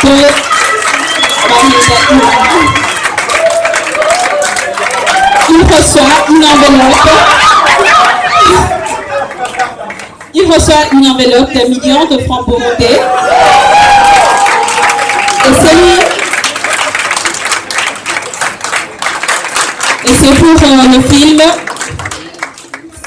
Il reçoit une enveloppe. Il reçoit une enveloppe d'un million de francs burundais. Et c'est pour le film.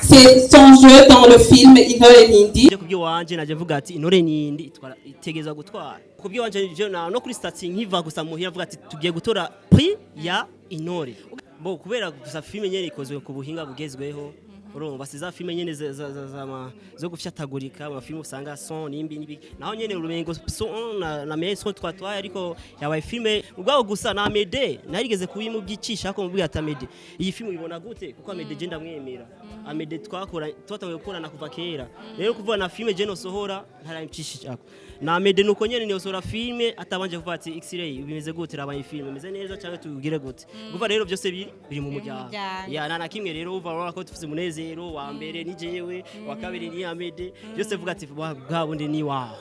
C'est son jeu dans le film Intore Nindi. Kubwiwanje naje vuga ati Intore Nindi itegeza gutwara. Kubwiwanje je no kuri station nkiva gusa muhira vuga ati tugiye gutora prix ya Intore. Bo kubera gusa film nyene ikozwe ku buhinga bugezweho. Urumva siza filme nyene zo gufyatagurika amafilme usanga son nimbi naho nyene urumengo son na meso twatwaye ariko yabaye filme ubwaho gusa na Amede narigeze kubimu byicisha ko mubwiye ati Amede iyi filme ibona gute kuko Amede je ndamwemera Amede twatawe gukorana kuva kera rero kuvuga na filme je no sohora ntaramcisha na Amede nuko nyene niyo sohora filme atabanje kuvuga ati X-ray bimeze gute rabaye filme meze neza cyangwa tugire gute kuva rero byose biri mu mujyana ya na kimwe rero uva ko tufise munezero wa mbere ni jewe wa kabiri ni Amede byose vuga ati bwa bundi ni wa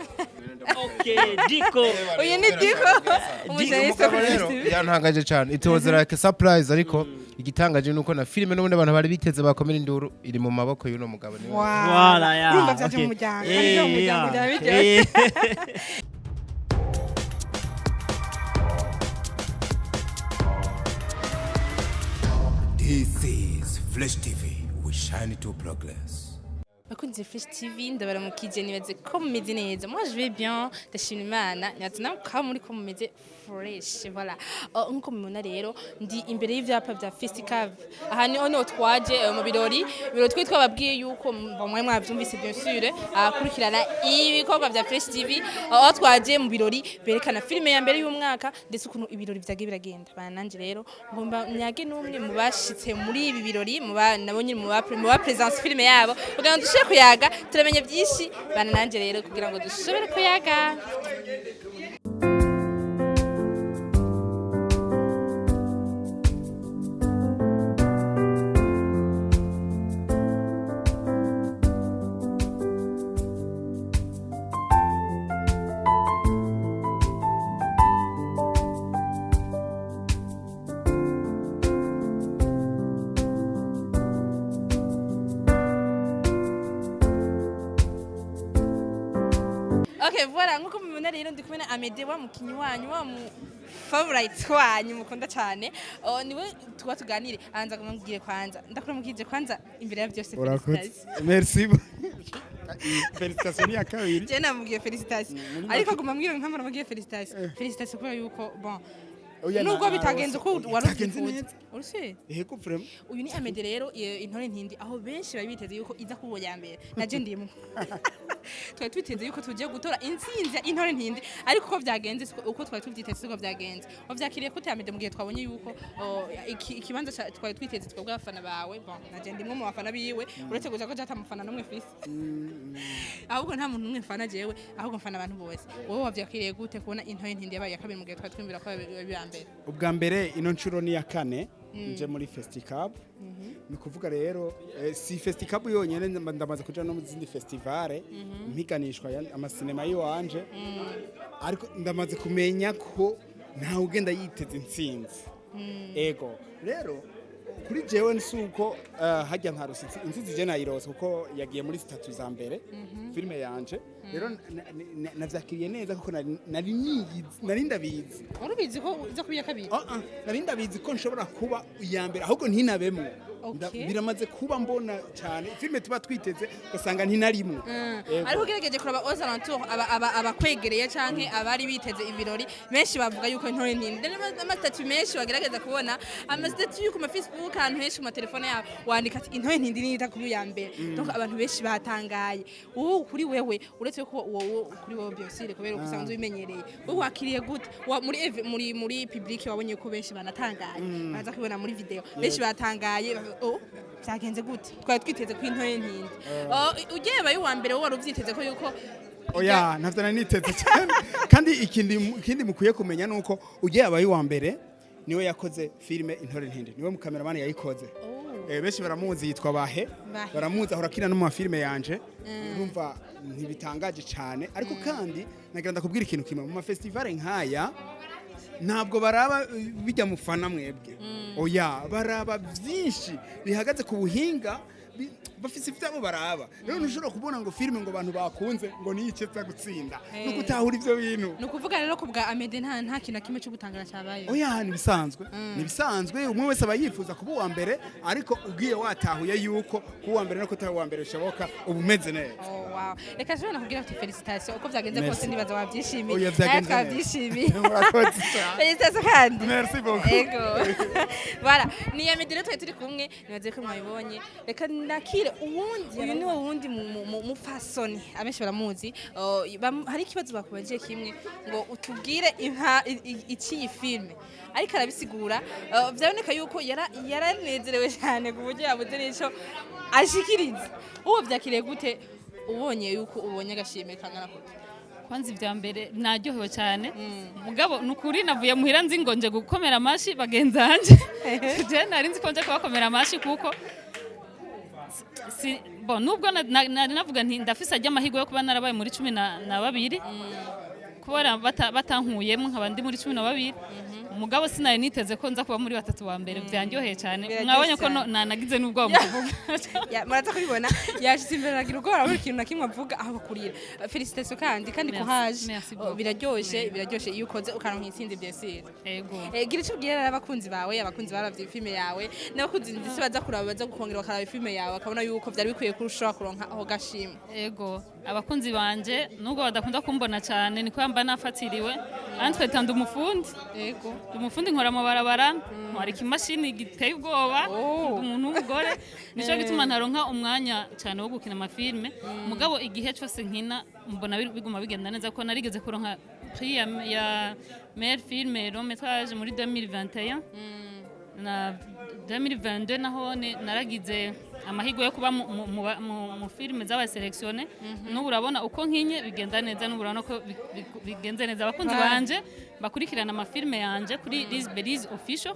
okay diko uyu ni diko yantangaje cyane it was like a surprise ariko igitangaje nuko na filime n'ubundi abantu bari biteze bakomera induru iri mu maboko y'uno mugabo ni wala ya urumva byaje mu muryango ari mu muryango byabije This is Flash TV. We shine to progress. Bakunze Flash TV ndabaramukije nibaze ko mumeze neza. Moi je vais bien, ndashima Imana. Nyatuna ko muri ko mumeze fresh. Voilà. Nko mubona rero ndi imbere y'ivyapa vya Festival. Aha ni ono twaje mu birori twe twababwiye yuko bamwe mwavyumvise bien sûr akurikirana ibikorwa vya Flash TV. Aho twaje mu birori berekana filme ya mbere y'umwaka ndetse ukuntu ibirori vyage biragenda. Bananje rero ngomba nyage n'umwe mu bashitse muri ibi birori nabonye mu ba presence filme yabo. Kugira ngo kuyaga turamenye byinshi bana nanje rero kugira ngo dushobore kuyaga. Okay, voilà, nkuko mubona rero ndi kumena Amede wa mukinyi wanyu wa mu favorite wanyu mukunda cyane. Niwe tuba tuganire anza kumubwire kwanza. Ndakuramukije kwanza imbere ya byose felicitations. Merci. Félicitations ya kabiri. Je namubwiye félicitations. Ariko gumambwire nkamara mubwiye félicitations. Félicitations kwa yuko bon. Nubwo bitagenze ko warugize uruse ko vraiment uyu ni Amede rero Intore Ntindi aho benshi bari biteze yuko iza kubo ya mbere naje ndimo twari twiteze yuko tugiye gutora intsinzi ya Intore Ntindi ariko uko byagenze uko twari tubyiteze uko byagenze wavyakiriye ko Amede mugihe twabonye yuko ikibanza twari twiteze twebwe abafana bawe bon naje ndimo mu bafana biwe uretse kuja ko jata mufana nomwe fisi ahubwo nta muntu umwe mfana jewe ahubwo mfana abantu bose wowe wavyakiriye gute kubona Intore Ntindi yabaye ya kabiri mugihe twari twimbira ko ubwa mbere ino nshuro ni ya kane nje muri Festival ni kuvuga rero si Festival yonyene ndamaze kuja no mu zindi festivale mpiganishwa amasinema yiwanje ariko ndamaze kumenya ko nta ugenda yiteze intsinzi ego rero kuri jewe nsuko hajya nta rusitsi intsinzi je nayirose kuko yagiye muri statut za mbere filme yanje rero navyakiriye neza kuko nari ndabizi urubizi ko uza kubiya kabiri nari ndabizi ko nshobora kuba iya mbere ahubwo ntinabemwe biramaze kuba mbona cyane filme tuba twiteze ugasanga ntinarimwe ariko ugerageje kuraba aux alentours abakwegereye canke abari biteze ibirori benshi bavuga yuko Intore Ntindi amatatu menshi bagerageza kubona amatatu yuko ma Facebook ahantu henshi mu telefone yabo wandika ati Intore Ntindi nita kubi ya mbere donc abantu benshi batangaye uwo kuri wewe uretse ko uwo kuri wewe byose kubera usanzwe ubimenyereye wowe wakiriye gute muri public wabonye ko benshi banatangaye baza kubona muri video benshi batangaye byagenze gute twari twiteze ko Intore Ntindi ugiye bayo wa mbere wowe waruvyiteze ko yuko oya ntavyo naniteze cyane kandi ikindi mukwiye kumenya nuko ugiye abaye wa mbere niwe yakoze filme Intore Ntindi niwe mu cameraman yayikoze benshi baramuzi yitwa Bahe Bahe. baramuzi ahora akina no mu mafilme yanje urumva ntibitangaje cyane ariko kandi nagira ndakubwira ikintu kimwe mu mafestival nkaya ntabwo baraba bijya mufana mwebwe oya baraba byinshi bihagaze ku buhinga bafise ivyabo baraba rero ntushobora kubona ngo filime ngo abantu bakunze ngo niyiceza gutsinda no gutahura ivyo bintu ni ukuvuga rero ku bwa Amede nta kintu kimwe cyo gutangara cyabaye oya nibisanzwe umwe wese aba yifuza kuba uwa mbere ariko ugiye watahuye yuko kuba uwa mbere no kutaba uwa mbere bishoboka uba umeze neza wow reka jone nakubwira ati felicitation uko byagenze Merci. kose nibaza wabyishimiye Oya, byagenze neza. wabyishimiye murakoze cyane felicitation kandi merci beaucoup ego voilà ni Amede rero twari turi kumwe nibaze ko mwabibonye reka nakire uyu ni wundi mu fasoni abenshi baramuzi hari ikibazo bakubaje kimwe ngo utubwire iki iyi filme ariko arabisigura byaboneka yuko yaranezerewe cyane ku buryo yabuze n'icyo ashikiriza uwo byakiriye gute ubonye yuko ubonye agashimwe kangana gute kwanza ibya mbere naryohewe cyane mugabo nukuri navuye muhira nzi ngo nje gukomera amashi bagenzanje je nari nzi ko nje kubakomera amashi kuko nubwo nari navuga nti ndafise ajya amahirwe yo kuba narabaye muri 12 kubera batankuyemo nkaba ndi muri 12 umugabo sinari niteze ko nza kuba muri batatu wa mbere byanjyoheye cyane mwabonye ko nanagize n'ubwo muvuga muraza kubibona yashitse imbere nagira ubwo buri kintu nakimwe avuga aho bakurira felicitation kandi ko haje biraryoshe iyo ukoze ukaronka intsinzi byesire yego gira icyo ubwira abakunzi baravye filme yawe n'abakunzi ndetse baza kuraba baza gukongera bakaraba filme yawe akabona yuko byari bikwiye kurushaho kuronka aho gashimwe yego abakunzi banje nubwo badakunda kumbona cyane niko yamba nafatiriwe antwe tanda umufundi yego umufundi nkora mu barabara ntwara ikimashini giteye ubwoba umuntu w'umugore nico gituma ntaronka umwanya cyane wo gukina amafilme mugabo igihe cyose nkina mbona biguma bigenda neza ko narigeze kuronka prix ya meilleur film long métrage muri 2021 na 2022 naho naragize amahirwe yo kuba mu filime z'abaselektione n'ubu urabona uko nkinye bigenda neza n'ubu urabona ko bigenze neza abakunzi banje bakurikirana amafilime yanje kuri Liz Belize official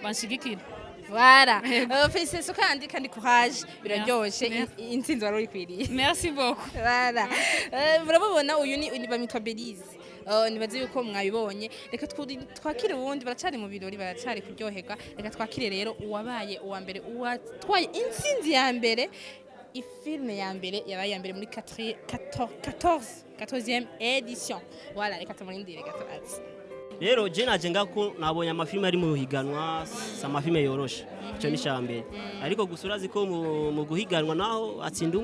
banshigikira Voilà. Félicitations kandi courage biraryoshe intsinzi wari urikwiriye. Merci beaucoup. Voilà. Murabona uyu ni bamitwa Belize. Nibaze yuko mwabibonye reka twakire ubundi baracari mu birori baracari kuryoherwa reka twakire rero uwabaye uwa mbere uwatwaye intsinzi ya mbere ifilme ya mbere yabaye ya mbere muri 14e edition. Voilà reka tumurindire gatatu. Rero je naje ngako nabonye amafilme ari mu higanwa samafilme yoroshe cyo ni cyambere ariko gusurazi ko mu guhiganwa naho atsinda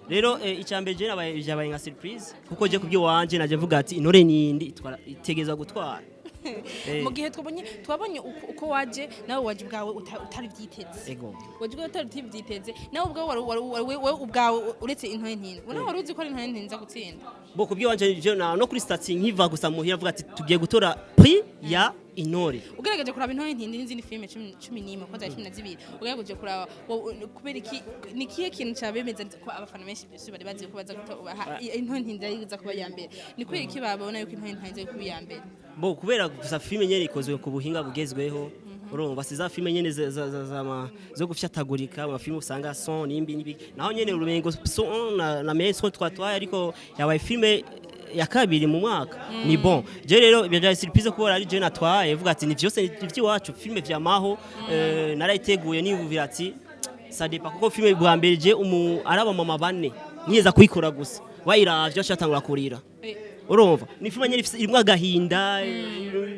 rero icyambere je nabaye nka surprise kuko je kubyo wanje naje mvuga ati intore nindi itegeza gutwara mu gihe twabonye uko waje nawe waje ubwawe utari byiteze ego waje ubwawe utari byiteze nawe ubwawe wowe ubwawe uretse intore ntinda ubona wari uzi ko ari intore ntinda gutsinda bo kubyo wanje je no kuri statistique nkiva gusa muhira avuga ati tugiye gutora prix ya intore ugerageje kuraba intore ntinda n'izindi filme 11 ko za 12 ugerageje kuraba kubera iki nikiye kintu cyabemeza ko abafana benshi byose bari bazi ko baza gutora intore ntinda yiza kuba ya mbere ni kubera iki babona yuko intore ntinda yiza kuba ya mbere bo kubera gusa filme nyene ikozwe ku buhinga bugezweho urumva siza filme nyene zo gufyatagurika amafilme usanga son nimbi naho nyene urumengo son na meso twatwaye ariko yabaye filme ya kabiri mu mwaka ni bon je rero byaje surprise ko ari je natwaye vuga ati ni byose iby'iwacu filme vyamaho narayiteguye nibuvira ati ça dépend kuko filme bwa mbere je araba mama bane niyeza kuyikora gusa wayiravye cyatangura kurira urumva ni filme nyene irimwa gahinda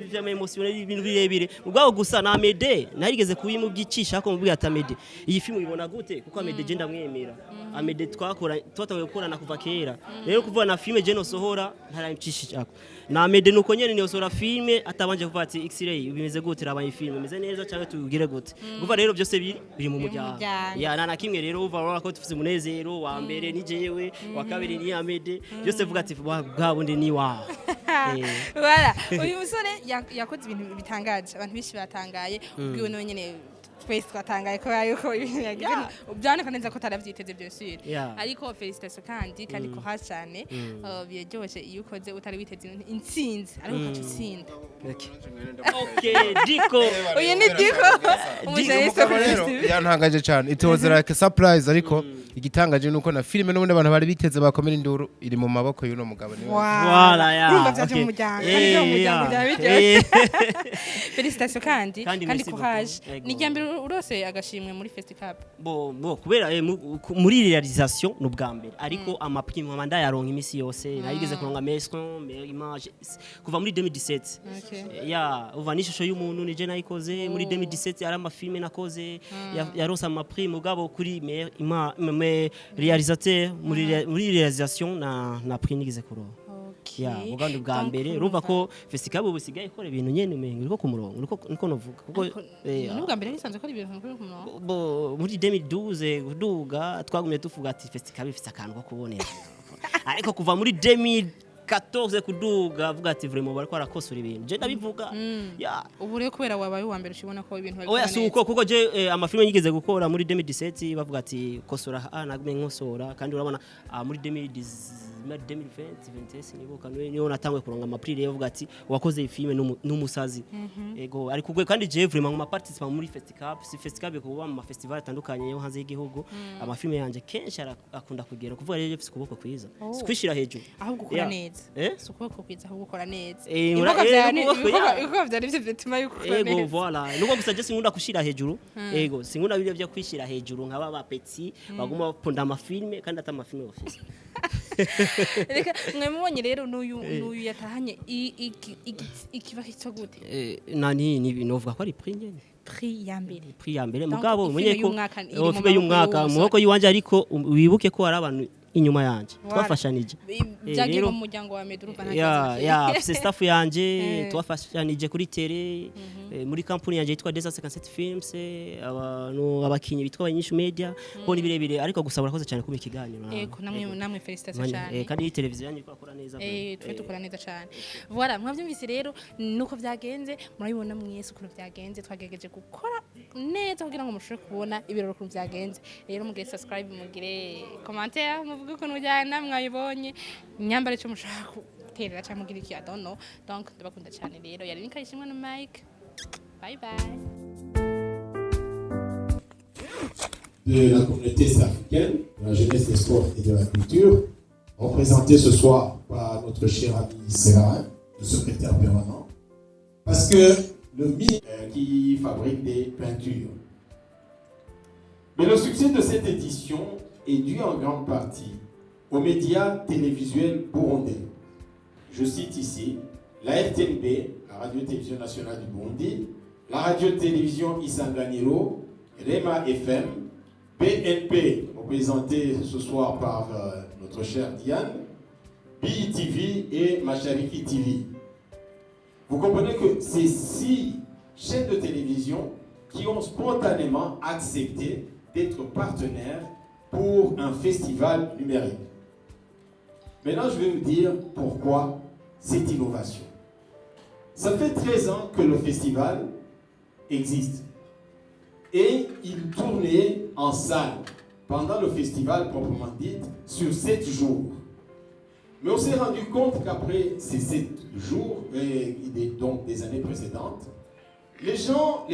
vyama emotionnel ibintu birebire ubwo gusa na Amede narigeze kubimubyicisha ko mubwira ati Amede iyi filme ibona gute kuko Amede je ndamwemera Amede twatangiye gukorana kuva kera rero kuva na filme je no sohora ntaramcisha na Amede nuko nyene ni sohora filme atabanje kuva ati X-ray bimeze gute rabaye filme imeze neza cyangwa tugire gute kuva rero byose biri mu mujyana ya nana kimwe rero uva ko tufise umunezero wa mbere ni jewe wa kabiri ni Amede byose vuga ati bwabundi ni wa voilà uyu musore yakoze ibintu bitangaje abantu bishi batangaye ubwiwe no nyene twese twatangaye ko yuko ibintu yagize byaboneka neza ko utaravyiteze byose Yeah. ariko felicitation kandi courage cyane biryoshye iyo ukoze utari witeze intsinzi ariko ukaca utsinda Okay, Diko. uyu ni Diko umujayise Umugabo rero yantangaje cyane it was like a surprise ariko igitangaje nuko na filime n'ubundi abantu bari biteze bakomera induru iri mu maboko y'uno mugabo niwe Voilà, yeah. urumva byaje Okay. mu muryango Eh, kandi byo mu muryango yeah. byaba biryoshye Eh. felicitation kandi Kandi merci courage beaucoup. Yego. ni ryambere urose agashimwe muri festival Bo kubera muri realisation n'ubwa mbere ariko amaprime manda yaronka imisi yose narigeze kuronga Maison image kuva muri 2017 Okay. ya uva n'ishusho y'umuntu nije nayikoze muri 2017 ari amafilme nakoze yaronse amaprime mugabo kuri me réalisateur muri réalisation na prime nigeze kuronka ya mugandi bwa mbere urumva ko festival ubu sigaye ikora ibintu nyene umengo uriko ku murongo niko novuga kuko n'ubwa mbere nisanze ko ari ibintu nkuru ku murongo bo muri 2012 kuduga twagumye tuvuga ati festival ifite akantu ko kubonera ariko kuva muri 2014 kuduga avuga ati vraiment bariko arakosora ibintu je ndabivuga ya ubu rero kubera wabaye uwa mbere ushobona ko ibintu oya suko kuko je amafilme yigeze gukora muri 2017 bavuga ati kosora nagume nkosora kandi urabona muri 2020 nibuka niyo natangwe kuronga amaprix yavuga ati wakoze ifilme n'umusazi ego ariko gwe kandi je vraiment mu participant muri festival kuba mu festival atandukanye yo hanze y'igihugu amafilme yanje kenshi akunda kugera kuvuga rero fisi kuboko kwiza kwishira hejuru ahubwo ukora neza si ukuboko kwiza ahubwo ukora neza ibikorwa byari byo bituma yuko ukora neza ego voilà nuko gusa je sinkunda kushira hejuru ego sinkunda bibyo byo kwishira hejuru nkaba ba petit baguma bapunda amafilme kandi ata amafilme office reka mwe mubonye rero n'uyu yatahanye ikiba hitwa gute nani novuga ko ari prix nyene prix ya mbere mugabo umenye ko filme y'umwaka mu maboko yiwanje ariko wibuke ko hari abantu inyuma yanje twafashanije byagiye mu muryango wa Meduru ya staff yanje twafashanije kuri tele muri company yanje yitwa 257 films abantu abakinyi bitwa Abanyishu Media bo ni birebire ariko gusa barakoze cyane kuba ikiganiro yego namwe felicitation cyane kandi iyi televiziyo yanyu ikora neza twe dukora neza cyane voilà mwabyumvise rero nuko byagenze murabibona mwese ukuntu byagenze twagerageje gukora neza kugira ngo mushobore kubona ibirori ukuntu byagenze rero mugire subscribe mugire commentaire muvuge ukuntu mujyana mwayibonye nyambare cyo mushaka guterera cyangwa mugira iki I don't know donc ndabakunda cyane rero yari nikayishimwe na Mike bye bye de la communauté africaine, de la jeunesse des sports et de la culture, représenté ce soir par notre cher ami Séverin, le secrétaire permanent, parce que le MI qui fabrique des peintures. Mais le succès de cette édition est dû en grande partie aux médias télévisuels burundais. Je cite ici la RTNB, la Radio-Télévision Nationale du Burundi, la Radio-Télévision Isanganiro, Rema FM, BNP, représenté ce soir par notre chère Diane, BITV et Mashariki TV. Vous comprenez que ces 6 chaînes de télévision qui ont spontanément accepté d'être partenaires pour un festival numérique. Maintenant, je vais vous dire pourquoi cette innovation. Ça fait 13 ans que le festival existe. Et il tournait en salle pendant le festival proprement dit sur 7 jours. Mais on s'est rendu compte qu'après ces 7 jours, et donc des années précédentes, les gens,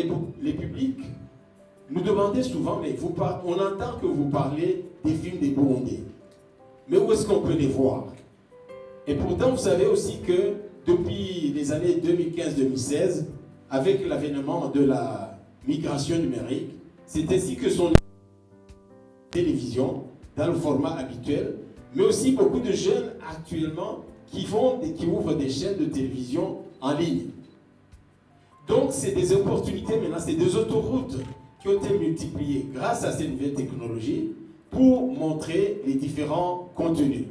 les publics, nous demandaient souvent, mais on entend que vous parlez des films des Burundais. Mais où est-ce qu'on peut les voir? Et pourtant, vous savez aussi que depuis les années 2015-2016, avec l'avènement de la migration numérique, c'est ainsi que sont les télévisions dans le format habituel, mais aussi beaucoup de jeunes actuellement qui ouvrent des chaînes de télévision en ligne. Donc c'est des opportunités maintenant, c'est des autoroutes qui ont été multipliées grâce à ces nouvelles technologies pour montrer les différents contenus.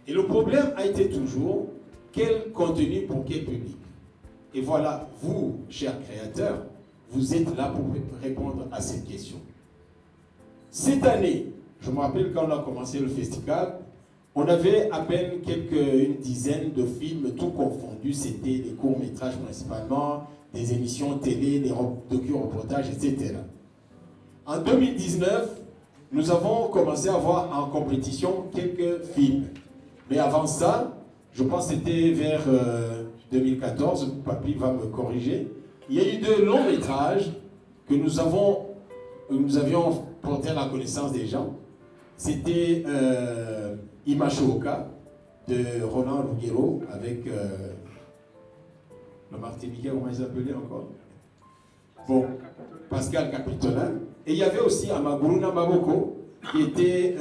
Et le problème a été toujours quel contenu pour quel public. Et voilà, vous, chers créateurs, vous êtes là pour répondre à cette question. Cette année, je me rappelle quand on a commencé le festival, On avait à peine une dizaine de films, tout confondus. C'était des courts-métrages principalement, des émissions télé, des docu-reportages, etc. En 2019, nous avons commencé à voir en compétition quelques films. Mais avant ça, je pense que c'était vers 2014, Papy va me corriger, il y a eu 2 longs métrages que nous avions porté à la connaissance des gens. C'était Imashoka de Roland Lugero avec le Martiniquais, comment il s'appelait encore? Bon, Pascal Capitola. Et il y avait aussi Amaguruna Maboko qui était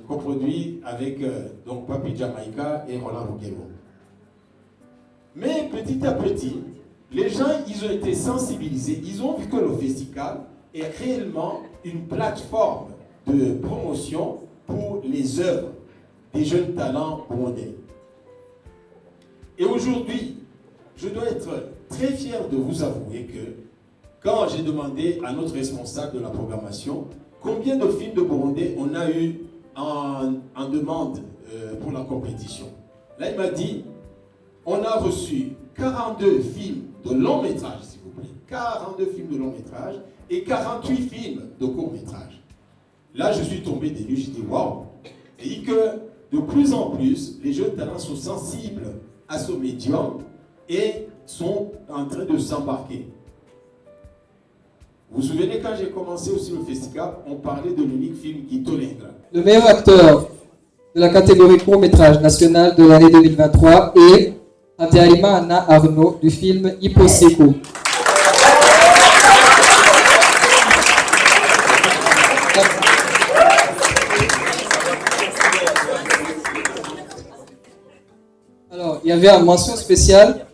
coproduit avec donc Papi Jamaïca et Roland Lugero. Mais petit à petit, les gens, ils ont été sensibilisés, ils ont vu que le festival est réellement une plateforme de promotion pour les œuvres des jeunes talents burundais. Et aujourd'hui, je dois être très fier de vous avouer que quand j'ai demandé à notre responsable de la programmation combien de films de burundais on a eu en demande pour la compétition, là il m'a dit on a reçu 42 films de long métrage, s'il vous plaît, 42 films de long métrage et 48 films de court métrage. Là, je suis tombé des nues, j'ai dit waouh! Et que de plus en plus, les jeunes talents sont sensibles à ce médium et sont en train de s'embarquer. Vous vous souvenez quand j'ai commencé aussi le festival, on parlait de l'unique film Kitolenga. Le meilleur acteur de la catégorie court-métrage national de l'année 2023 est Habyarimana Anna Arnaud du film Hipposeko. Alors, il y avait une mention spéciale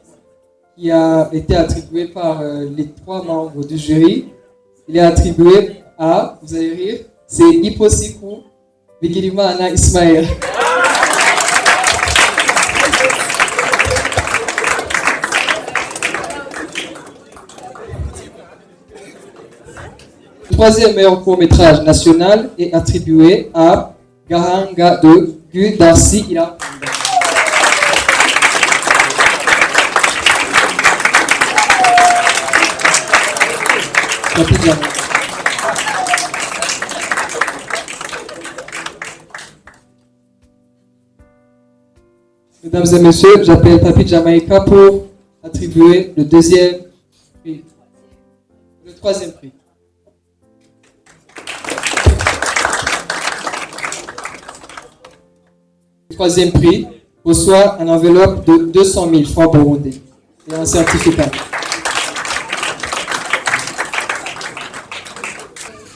qui a été attribuée par les 3 membres du jury. Il est attribué à, vous allez rire, c'est Hipposeko Bigirimana Ismaël. Le 3e meilleur court-métrage national est attribué à Gahanga de Gu Darcy Ila. Mesdames et messieurs, j'appelle Papi Jamaïca pour attribuer le 2e prix. Le 3e prix. Le 3e prix reçoit une enveloppe de 200 000 francs burundais et un certificat.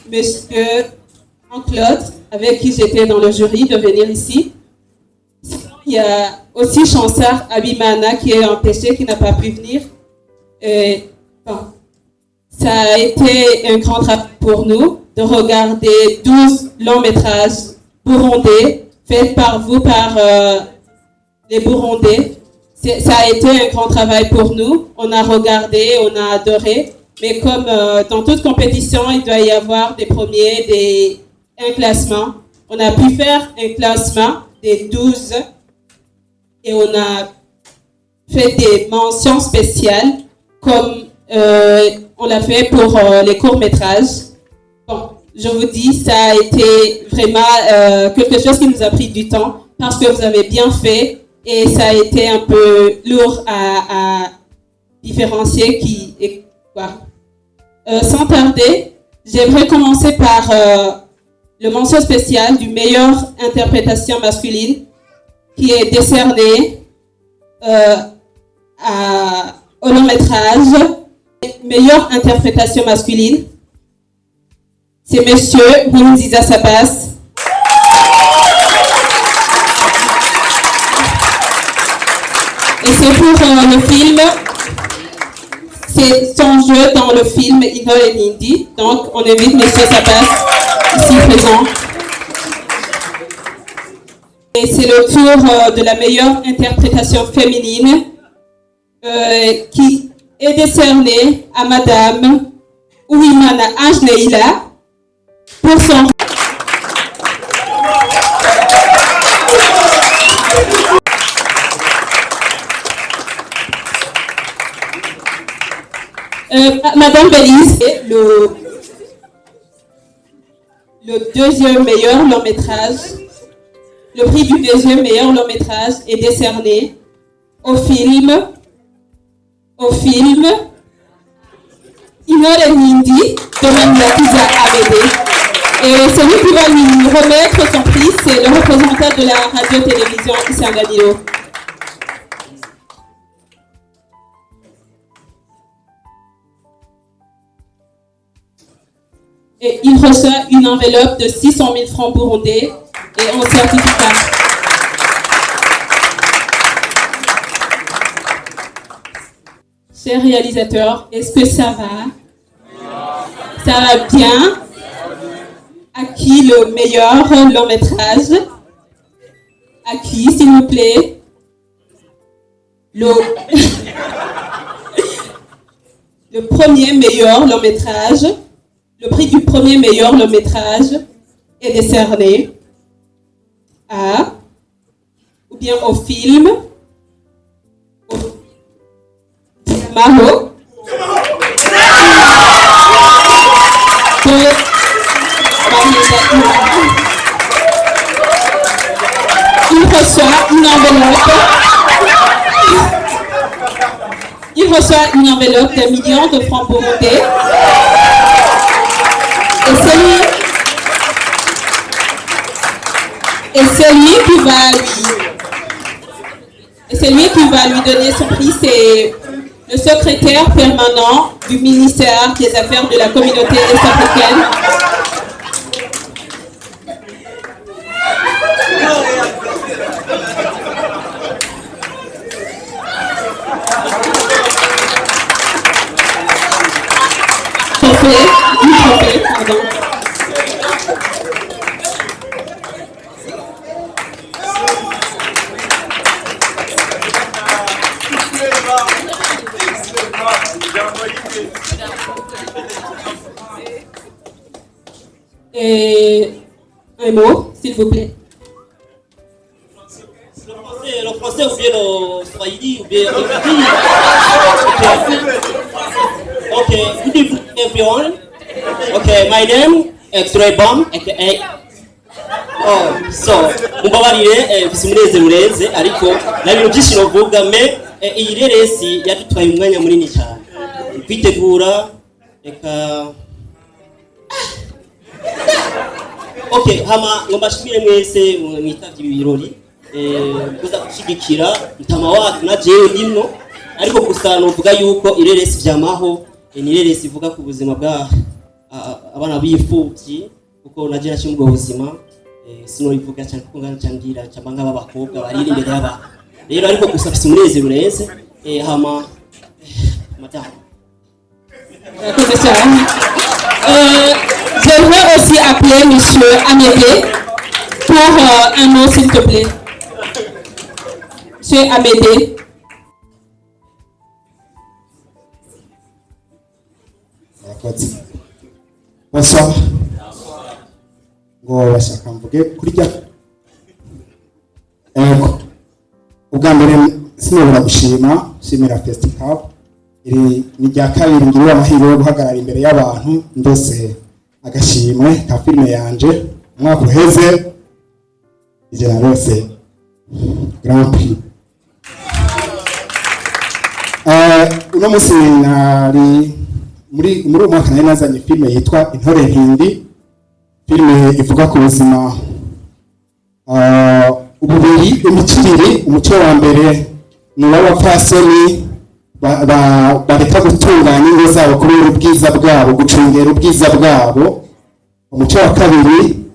Monsieur Jean-Claude, avec qui j'étais dans le jury, de venir ici. Il y a aussi Chansar Abimana qui est empêché, qui n'a pas pu venir. Ça a été un grand travail pour nous de regarder 12 longs métrages burundais faits par vous, par les Burundais. Ça a été un grand travail pour nous. On a regardé, on a adoré. Mais comme dans toute compétition, il doit y avoir des premiers, un classement. On a pu faire un classement des 12 et on a fait des mentions spéciales comme on l'a fait pour les courts-métrages. Bon, je vous dis, ça a été vraiment quelque chose qui nous a pris du temps parce que vous avez bien fait et ça a été un peu lourd à différencier sans tarder, j'aimerais commencer par le mention spécial du meilleure interprétation masculine qui est décerné au long métrage. Meilleure interprétation masculine, c'est Monsieur Nkurunziza Sabas. Et c'est pour le film. C'est son jeu dans le film Idol et Nindi. Donc, on invite M. Sabas, ici présent. Et c'est le tour de la meilleure interprétation féminine qui est décerné à Madame Ouimana Ajneila pour son... Madame Belize est le deuxième meilleur long métrage. Le prix du deuxième meilleur long métrage est décerné au film Inore Nindi de Maniakiza Abede. Et celui qui va lui remettre son prix, c'est le représentant de la radio-télévision Issa Danilo. Et il reçoit une enveloppe de 600 000 francs burundais et un certificat. Cher réalisateur, est-ce que ça va? Ça va bien? À qui le meilleur long métrage? À qui, s'il vous plaît? Le premier meilleur long métrage, le prix du premier meilleur long métrage est décerné à, ou bien au film, Maho. Il reçoit une enveloppe. Il reçoit une enveloppe d'1 million de francs burundais. Et celui qui va lui donner son prix, c'est le secrétaire permanent du ministère des Affaires de la communauté est-africaine. Pardon. Et un mot, s'il vous plaît. Le français ou bien le swahili ou bien Okay, good evening everyone. Okay, my name is Troy Bomb, aka mumbabarire mfise umunezero urenze ariko na bintu byinshi novuga me iyi reresi yadutwaye umwanya munini cyane kwitegura reka okay hama ngombashimire mwese mwitavye ibirori kuza gushigikira mutama wacu na jewe nimno ariko gusa novuga yuko ireresi vyamaho ni ireresi ivuga ku buzima bwa abana b'imfuvyi kuko naje nashimwe ubuzima sino ivuga cyane kuko ngana cyambanga b'abakobwa bariri imbere y'aba rero ariko gusa mfise umunezero urenze hama madame J'aimerais aussi appeler Monsieur Amédée pour un mot, s'il te plaît. Monsieur Amédée. Bonsoir. Ngo bashaka mvuge kurya. Ubwa mbere sinobora gushima shimira Festival. Iri ni rya kabiri ngiriwe amahirwe yo guhagarara imbere y'abantu ndose agashimwe ka filime yanje umwaka uheze ijana rose Grand Prix. Uno musi nari muri umwaka nari nazanye filime yitwa Intore Ntindi, filime ivuga ku buzima ububiri imicirire. Umuco wa mbere ni uw'abapfasoni bareka gutunganya ingo zabo kubera ubwiza bwabo, gucungera ubwiza bwabo. Umuco wa kabiri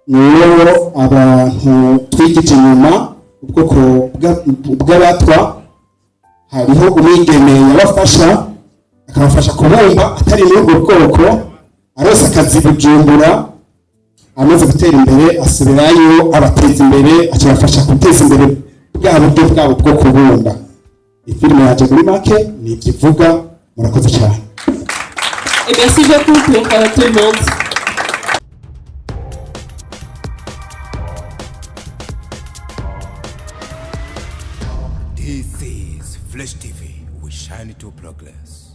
ni uwo abantu twigije inyuma ubwoko bw'abatwa. Hariho umwigeme yabafasha akabafasha kubumba atari muri ubwo bwoko, arose akazi Bujumbura, amaze gutera imbere asubirayo abateza imbere, akabafasha guteza imbere bwa buryo bwabo bwo kubumba. Ifilime yaje muri make ni ikivuga. Murakoze cyane. Et merci beaucoup pour tout le monde. This is Flash TV. We shine to progress.